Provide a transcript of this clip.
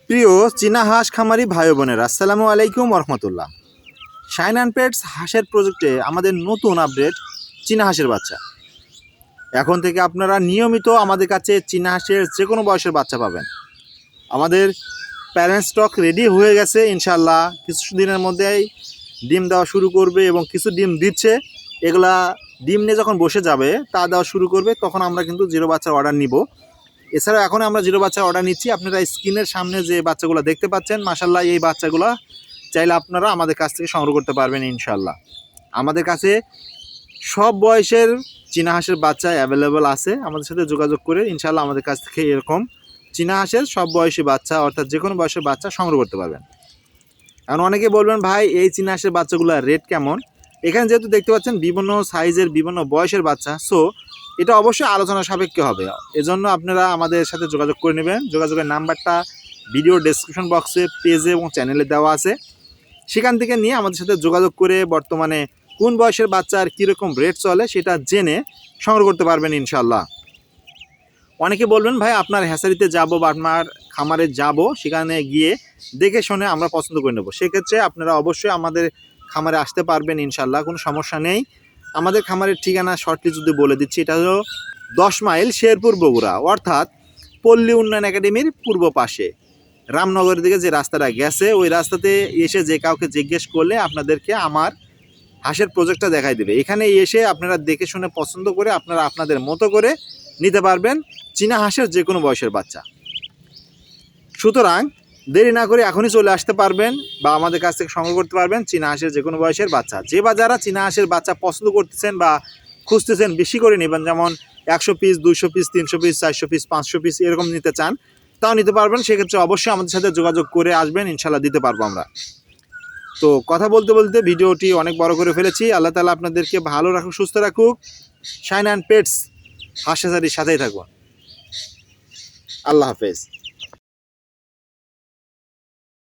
প্রিয় চীনা হাঁস খামারি ভাই বোনেরা, আসসালামু আলাইকুম রহমতুল্লাহ। শাইন অ্যান্ড পেটস হাঁসের প্রজেক্টে আমাদের নতুন আপডেট চীনা হাঁসের বাচ্চা। এখন থেকে আপনারা নিয়মিত আমাদের কাছে চীনা হাঁসের যে কোনো বয়সের বাচ্চা পাবেন। আমাদের প্যারেন্ট স্টক রেডি হয়ে গেছে, ইনশাল্লাহ কিছু দিনের মধ্যেই ডিম দেওয়া শুরু করবে এবং কিছু ডিম দিচ্ছে। এগুলা ডিম নিয়ে যখন বসে যাবে তা দেওয়া শুরু করবে, তখন আমরা কিন্তু জিরো বাচ্চার অর্ডার নিব। এছাড়া এখন আমরা জিরো বাচ্চার অর্ডার নিচ্ছি। আপনারা স্ক্রিনের সামনে যে বাচ্চাগুলো দেখতে পাচ্ছেন, মাশাল্লাহ এই বাচ্চাগুলো চাইলে আপনারা আমাদের কাছ থেকে সংগ্রহ করতে পারবেন ইনশাল্লাহ। আমাদের কাছে সব বয়সের চীনা হাঁসের বাচ্চা অ্যাভেলেবেল আছে। আমাদের সাথে যোগাযোগ করে ইনশাল্লাহ আমাদের কাছ থেকে এরকম চীনা হাঁসের সব বয়সী বাচ্চা, অর্থাৎ যে কোনো বয়সের বাচ্চা সংগ্রহ করতে পারবেন। এখন অনেকে বলবেন, ভাই এই চীনা হাঁসের বাচ্চাগুলোর রেট কেমন? এখানে যেহেতু দেখতে পাচ্ছেন বিভিন্ন সাইজের বিভিন্ন বয়সের বাচ্চা, সো এটা অবশ্যই আলোচনা সাপেক্ষে হবে। এজন্য আপনারা আমাদের সাথে যোগাযোগ করে নেবেন। যোগাযোগের নাম্বারটা ভিডিও ডেসক্রিপশন বক্সে, পেজে এবং চ্যানেলে দেওয়া আছে। সেখান থেকে নিয়ে আমাদের সাথে যোগাযোগ করে বর্তমানে কোন বয়সের বাচ্চা আর কীরকম রেট চলে সেটা জেনে সংগ্রহ করতে পারবেন ইনশাল্লাহ। অনেকে বলবেন, ভাই আপনার হ্যাচারিতে যাব বা আপনার খামারে যাব, সেখানে গিয়ে দেখে শুনে আমরা পছন্দ করে নেব। সেক্ষেত্রে আপনারা অবশ্যই আমাদের খামারে আসতে পারবেন ইনশাল্লাহ, কোনো সমস্যা নেই। আমাদের খামারের ঠিকানা শর্টলি যদি বলে দিচ্ছি, এটা হলো 10 মাইল শেরপুর বগুড়া, অর্থাৎ পল্লী উন্নয়ন একাডেমির পূর্ব পাশে রামনগরের দিকে যে রাস্তাটা গেছে, ওই রাস্তাতে এসে যে কাউকে জিজ্ঞেস করলে আপনাদেরকে আমার হাঁসের প্রজেক্টটা দেখাই দেবে। এখানে এসে আপনারা দেখে শুনে পছন্দ করে আপনারা আপনাদের মতো করে নিতে পারবেন চীনা হাঁসের যে কোনো বয়সের বাচ্চা। সুতরাং দেরি না করে এখনই চলে আসতে পারবেন বা আমাদের কাছ থেকে সংগ্রহ করতে পারবেন চীনা হাঁসের যে কোনো বয়সের বাচ্চা। যে বা যারা চীনা হাঁসের বাচ্চা পছন্দ করতেছেন বা খুঁজতেছেন, বেশি করে নেবেন, যেমন 100 piece, 200 piece, 300 piece, 400 piece, 500 piece এরকম নিতে চান, তাও নিতে পারবেন। সেক্ষেত্রে অবশ্যই আমাদের সাথে যোগাযোগ করে আসবেন, ইনশাল্লাহ দিতে পারবো আমরা। তো কথা বলতে বলতে ভিডিওটি অনেক বড় করে ফেলেছি। আল্লাহ তাআলা আপনাদেরকে ভালো রাখুক, সুস্থ রাখুক। শাইন অ্যান্ড পেটস হাঁস হ্যাচারির সাথেই থাকবো। আল্লাহ হাফেজ।